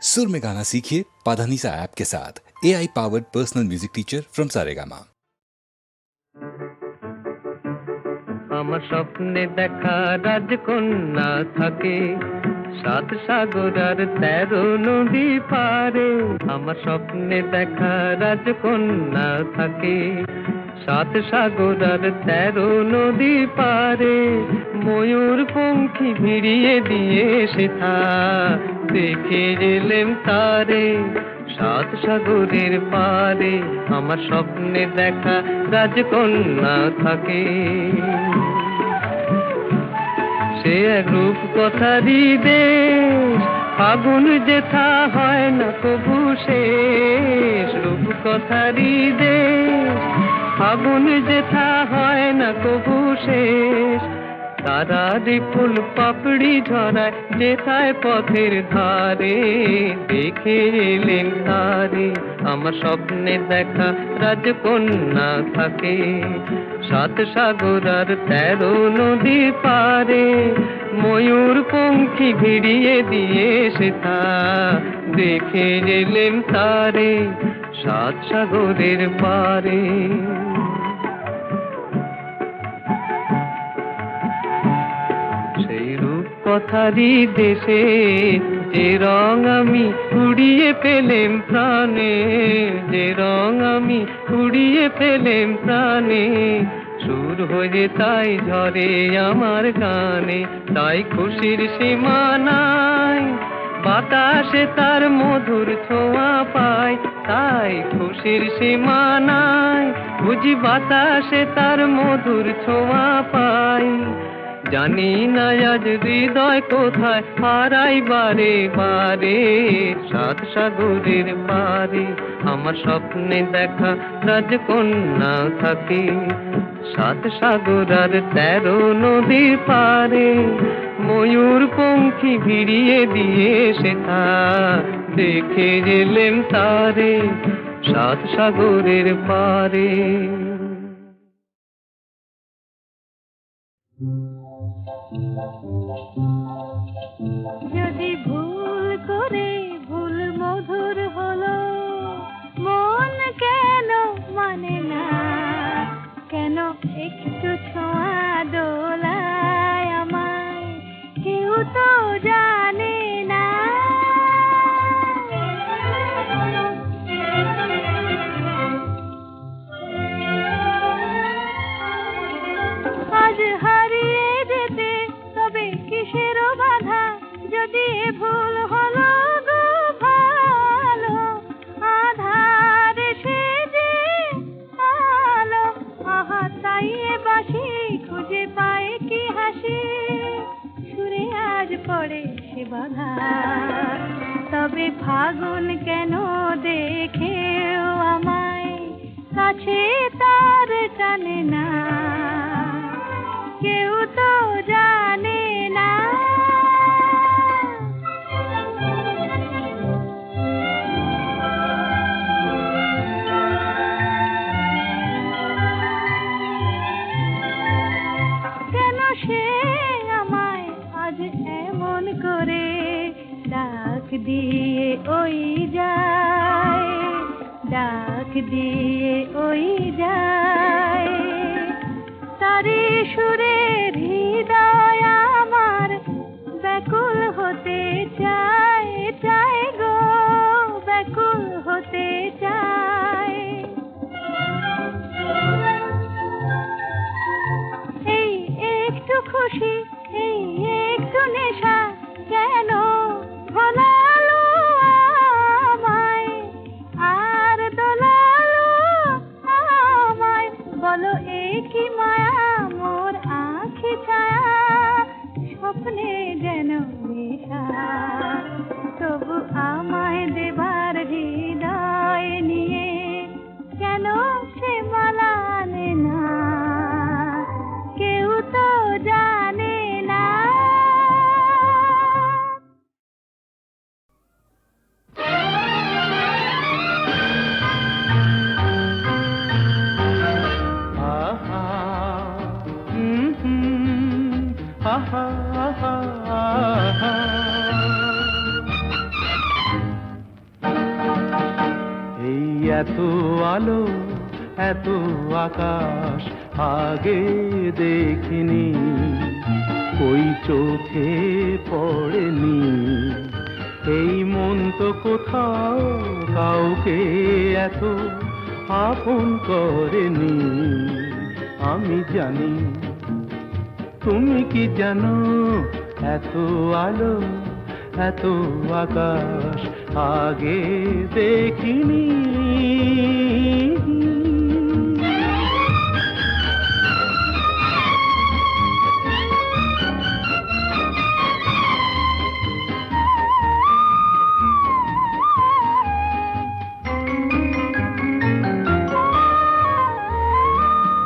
सुर में गाना सीखिए पाधानीसा ऐप के साथ। AI powered personal music teacher from Saregama. আমার স্বপ্নে দেখা রাজকন্যা থাকে 7 সাগর আর 13 নদী পারে। আমার স্বপ্নে দেখা রাজকন্যা থাকে 7 সাগর আর 13 নদী পারে। ময়ূর পঙ্খী ভিড়িয়ে দিয়ে সেথা দেখে এলেম তারে 7 সাগরের পারে। আমার স্বপ্নে দেখা রাজকন্যা থাকে। সে এক রূপ কথারই দেশ, ফাগুন যেথা হয় না কবু শেষ। রূপ কথারই দেশ, ফাগুন যেথা হয় না কবু শেষ। তারারি ফুল পাপড়ি ঝরায় যেথায় পথের ধারে দেখে এলেন তারে। আমার স্বপ্নে দেখা রাজকন্যা থাকে 7 সাগর আর 13 নদী পারে। ময়ূর পঙ্খী ভিড়িয়ে দিয়ে সেথা দেখে এলেন তারে 7 সাগরের পারে। কথারই দেশে যে রং আমি কুড়িয়ে পেলেম প্রাণে, যে রং আমি কুড়িয়ে পেলেম প্রাণে। সুর হয়ে তাই ঝরে আমার গানে, তাই খুশির সীমা নাই। বাতাসে তার মধুর ছোঁয়া পায়, তাই খুশির সীমা নাই। বুঝি বাতাসে তার মধুর ছোঁয়া পাই। জানি না আজ হৃদয় কোথায় হারাই বারে বারে 7 সাগরের পারে। আমার স্বপ্নে দেখা রাজকন্যা থাকে 7 সাগর আর 13 নদীর পারে। ময়ূর পঙ্খী ভিড়িয়ে দিয়ে সেথা দেখে এলেম তারে 7 সাগরের পারে। যদি ভুল করে ভুল মধুর হলো, মন কেন মানে না? কেন একটু ছোঁয়া দোলায় আমায়, কেউ তো জানে না। আজ হারিয়ে যেতে তবে কিসেরও বাধা? যদি ভুল হলো গো ভালো, আধার সে যে আলো। আহা তাই এ বাঁশি খুঁজে পায় কি হাসি, সুরে আজ পড়ে সে বাধা। তবে ফাগুন কেন দেখেও আমায় কাছে তার টানে না? কেউ তো জানে না। কেন সে আমায় আজ এমন করে ডাক দিয়ে ওই যায়, ডাক দিয়ে ওই যায়। তারি সুরের হৃদয় আমার ব্যাকুল হতে চায়, চায় গো ব্যাকুল হতে চায়। এই একটু খুশি, এই একটু নেশা কেন ভোলালো আমায় আর দোলালো আমায়? বলো এ কি মায়া মোর এত আলো এত আকাশ আগে দেখিনি, ওই চোখে পড়েনি। এই মন তো কোথাও কাউকে এত আপন করেনি। আমি জানি, তুমি কি জানো, এত আলো এত আকাশ আগে দেখিনি।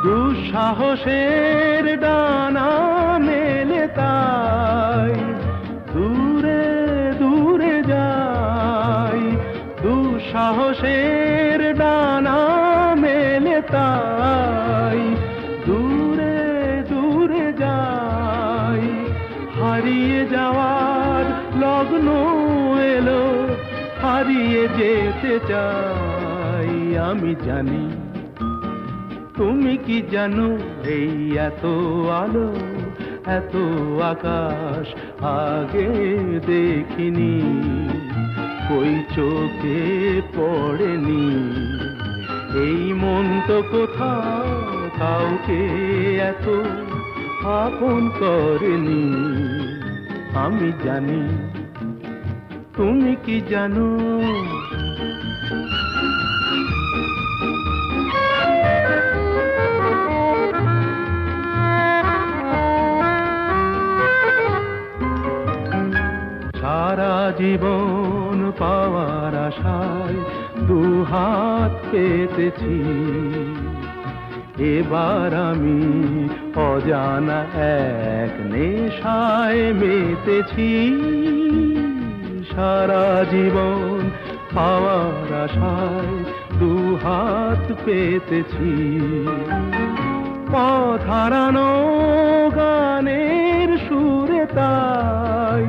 দুঃসাহসের ডানা মেলে তাই দূরে দূরে যাই। দুঃসাহসের ডানা মেলে তাই দূরে দূরে যাই। হারিয়ে যাওয়ার লগ্ন এলো, হারিয়ে যেতে চাই। আমি জানি, তুমি কি জানো, এই এত আলো এত আকাশ আগে দেখিনি, ওই চোখে পড়েনি। এই মন তো কোথাও কাউকে এত আপন করেনি। আমি জানি, তুমি কি জানো। সারা জীবন পাওয়ার আশায় দুহাত পেতেছি, এবার আমি অজানা এক নেশায় মেতেছি। সারা জীবন পাওয়ার আশায় দুহাত পেতেছি, পথ হারানো গানের সুরে তাই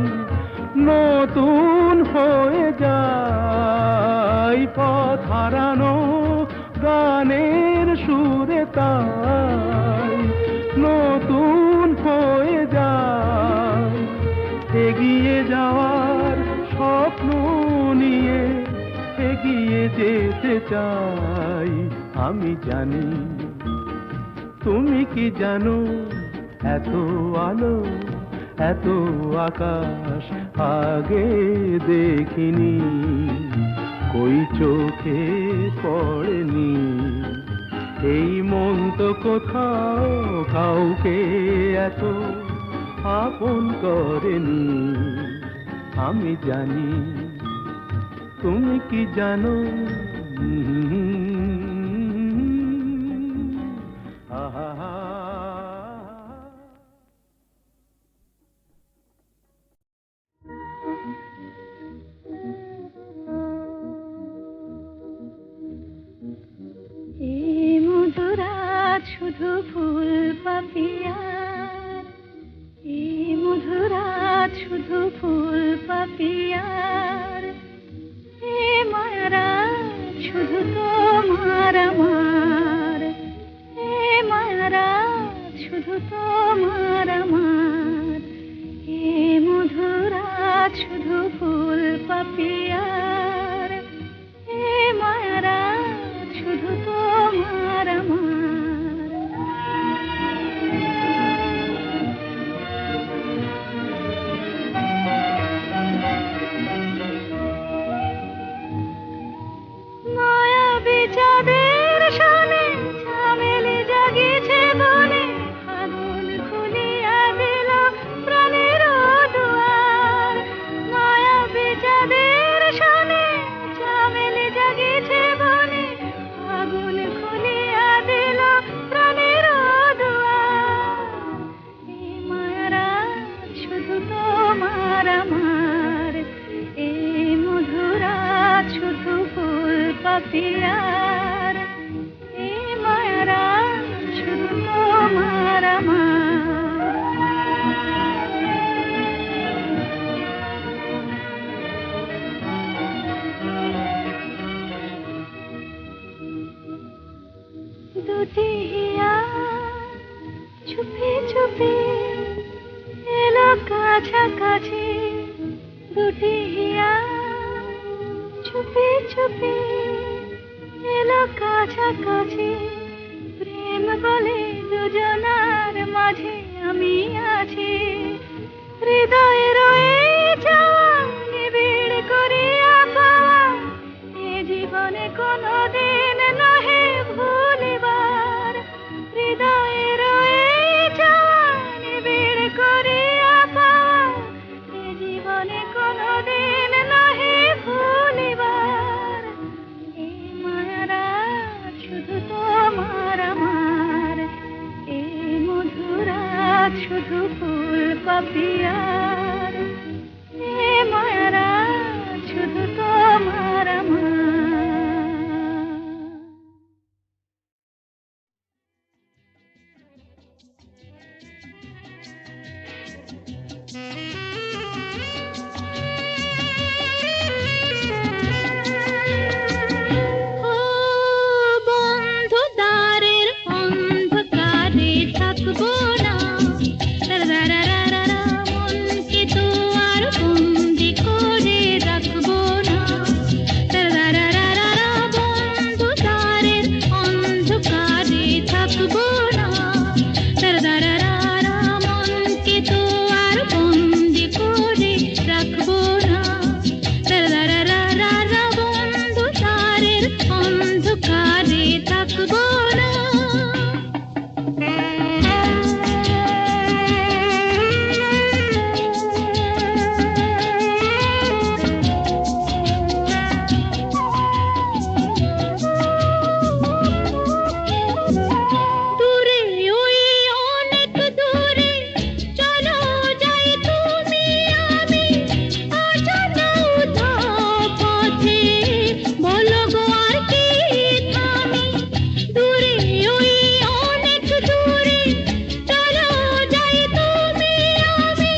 নতুন হয়ে যায়। পথ হারানো গানের সুরে তাই নতুন হয়ে যায়। এগিয়ে যাওয়ার স্বপ্ন নিয়ে এগিয়ে যেতে চাই। আমি জানি, তুমি কি জানো, এত আলো এত আকাশ আগে দেখিনি, কই চোখে পড়েনি। এই মন তো কোথাও কাউকে এত আপন করেনি। আমি জানি, তুমি কি জানো। আহা শুধু ফুল পাপিয়ার, এই মধুরাত শুধু ফুল পাপিয়ার। এ মায়ারাত শুধু তোমার আমার, এ মায়ারাত শুধু তোমার আমার। এ মধুরাত শুধু ফুল পাপিয়ার, এ মায়ারাত শুধু তোমার আমার। চাঁদের সনে চামেলি জাগিছে বনে, আগুন খুলিয়া দিল প্রাণের দুয়ার। মায়াবী চাঁদের সনে চামেলি জাগিছে বনে, আগুন খুলিয়া দিল প্রাণের দুয়ার। এই মায়ারাত শুধু তোমার আমার, এই মধুরাত শুধু ফুল পাপিয়ার। এই মায়ারাত শুধু তোমার আমার। দুটি হিয়া চুপি চুপি এলো কাছাকাছি, দুটি হিয়া চুপি চুপি এলো কাছাকাছি। প্রেম বলে দুজনার মাঝে আমি আছি, হৃদয়ে রয়ে যাওয়া নিবিড় করিয়া পাওয়া, এ জীবনে কোনোদিন নহে ভুলিবার। হৃদয়ে রয়ে যাওয়া নিবিড় করিয়া পাওয়া, এ জীবনে কোনোদিন নহে ভুলিবার। এই মায়ারা শুধু তোমার আমার, এই মধুরা শুধু ফুল পাপিয়ার, এ মায়ারা শুধু তোমার আমার। ও বন্ধু দ্বারের অন্ধকারে থাকবো না, রারারারারা মনকে তো আর বন্দি করে রাখবো না। রারারারারা বন্ধু দ্বারের অন্ধকারে থাকবো না, রারারারারা মনকে তো আর বন্দি করে রাখবো না। রারারারারা বন্ধু দ্বারের অন্ধকারে থাকবো না। দূরে ওই অনেক দূরে চলো যাই তুমি আমি, অজানা উধাও পথে বলো গো আর কি থামি। দূরে ওই অনেক দূরে চলো যাই তুমি আমি,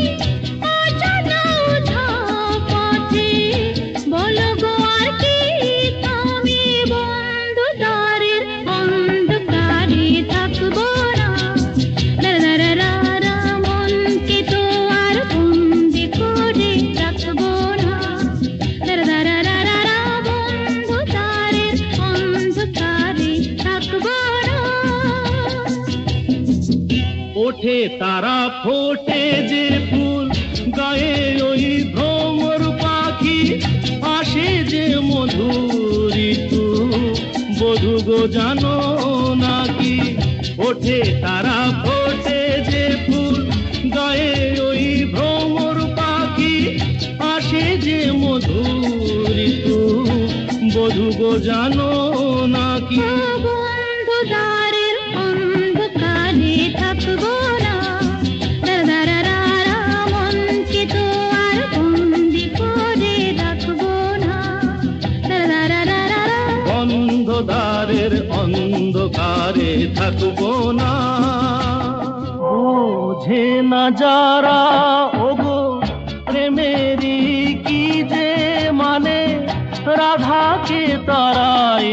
অজানা উধাও পথে বলো গো আর কি থামি। বন্ধু দ্বারের অন্ধকারে থাকবো না, রারারারা মনকে তো আর বন্দি করে রাখবো না। রারারারারা বন্ধু দ্বারের অন্ধকারে থাকবো না। ওঠে তারা ফোটে যে ফুল, গায়ে ওই ভ্রমর পাখি, আসে যে মধুর ঋতু, বধূ গো জানো নাকি। ওঠে তারা ফোটে যে ফুল, গায়ে ওই ভ্রমর পাখি, আসে যে মধুর ঋতু, বধূ গো জানো নাকি। ও বন্ধু দ্বারের অন্ধকারে থাকবো না, রারারারা মনকে তো আর বন্দি করে রাখবো না। রারারারারা বন্ধ দ্বারের অন্ধকারে থাকবো না। বোঝে না যারা ওগো প্রেমেরই কি যে মানে, রাধাকে তারাই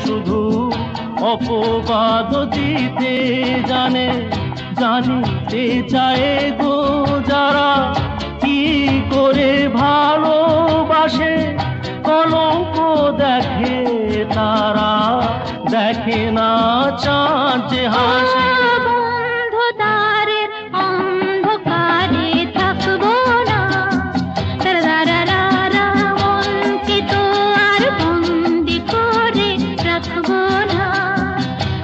শুধু অপবাদ দিতে জানে। জানিতে চায় গো যারা কি করে ভালোবাসে, কলঙ্ক দেখে তারা, দেখে না চাঁদ যে হাসে। বন্ধু দ্বারের অন্ধকারে থাকবো না, রারারারা মনকে তো আর বন্দি করে রাখবো না।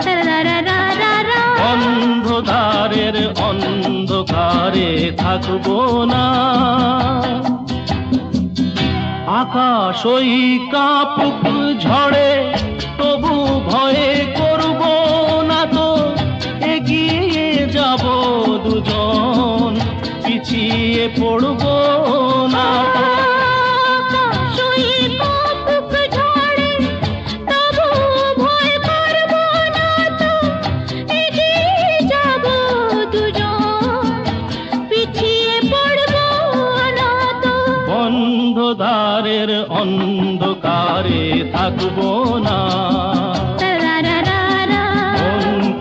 রারারারারা অন্ধকারের অন্ধকারে থাকবো না। আকাশ ওই কাঁপুক ঝড়ে, তবু ভয়ে করবো না তো, এগিয়ে যাব দুজন, পিছিয়ে পড়বো না তো। আকাশ ওই কাঁপুক ঝড়ে, তবু ভয় করবো না তো, এগিয়ে যাব দুজন, পিছিয়ে পড়বো না তো। বন্ধ দ্বারের অন্ধকারে থাকবো না। রারারারা বন্ধ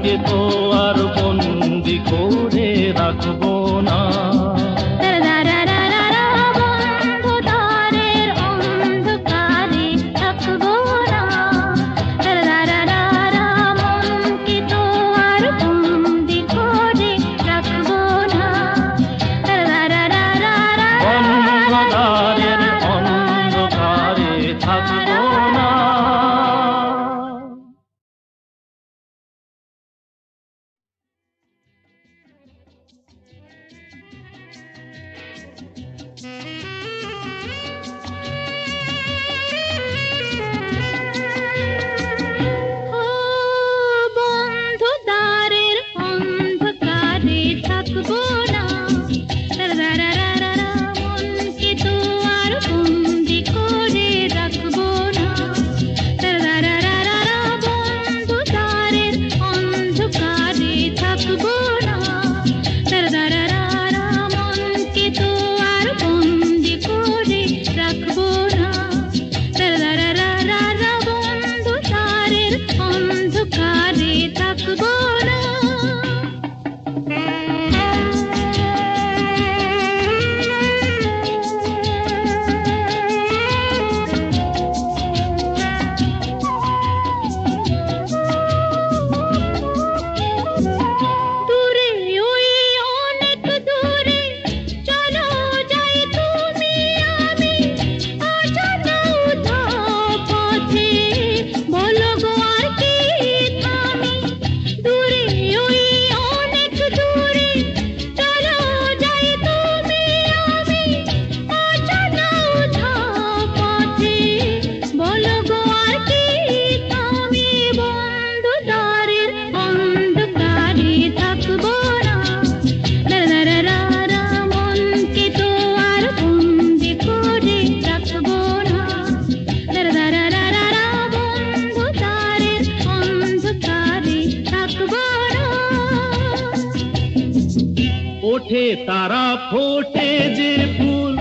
ওঠে তারা ফোটে যে ফুল,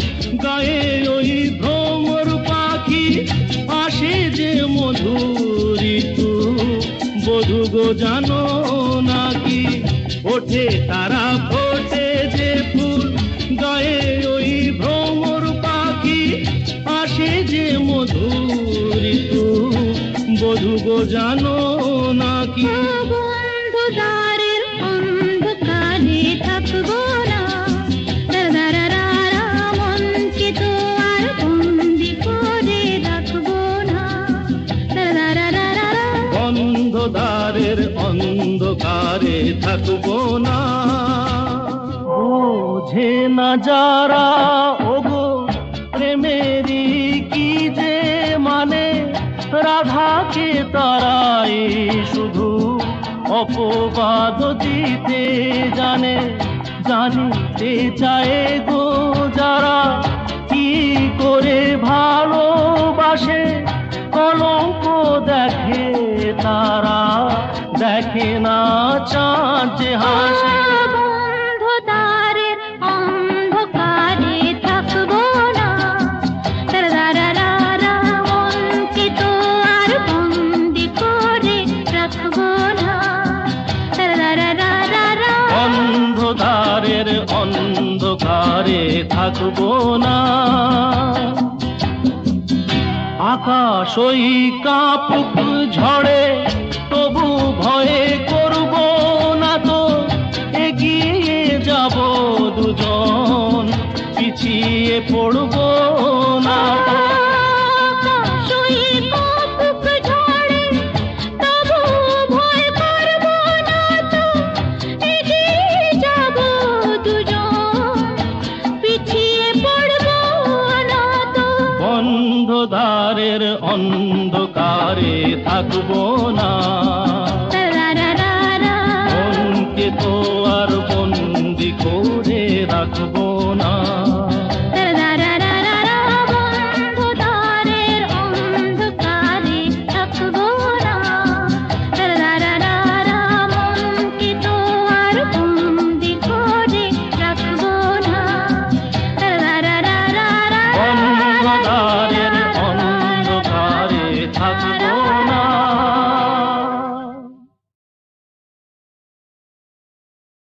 গায়ে ওই ভ্রমর পাখি, আসে যে মধুর ঋতু, বধূ গো জানো নাকি? ওঠে তারা ফোটে যে ফুল, গায়ে ওই ভ্রমর পাখি, আসে যে মধুর ঋতু, বধূ গো জানো নাকি? বন্ধু দ্বারের অন্ধকারে থাকবো না, দারারারা মনকে তো আর বন্দি করে রাখবো না, দারারারা বন্ধ দ্বারের অন্ধকারে থাকবো না। বোঝে না যারা ওগো প্রেমেরই কি যে মানে, রাধাকে তারাই শুধু অপবাদ দিতে জানে। জানিতে চায় গো যারা কি করে ভালোবাসে, কলঙ্ক দেখে তারা, দেখে না চাঁদ যে হাসে। বন্ধু দ্বারের অন্ধকারে থাকবো না, দারারারা মনকে তো আর বন্দি করে রাখবো না, দারারারা অন্ধকারের অন্ধকারে থাকবো না। আকাশ ওই কাঁপুক ঝড়ে, তবু ভয়ে করব না তো, এগিয়ে যাব দুজন, পিছিয়ে পড়ব না তো। বন্ধ দ্বারের অন্ধকারে থাকবো না।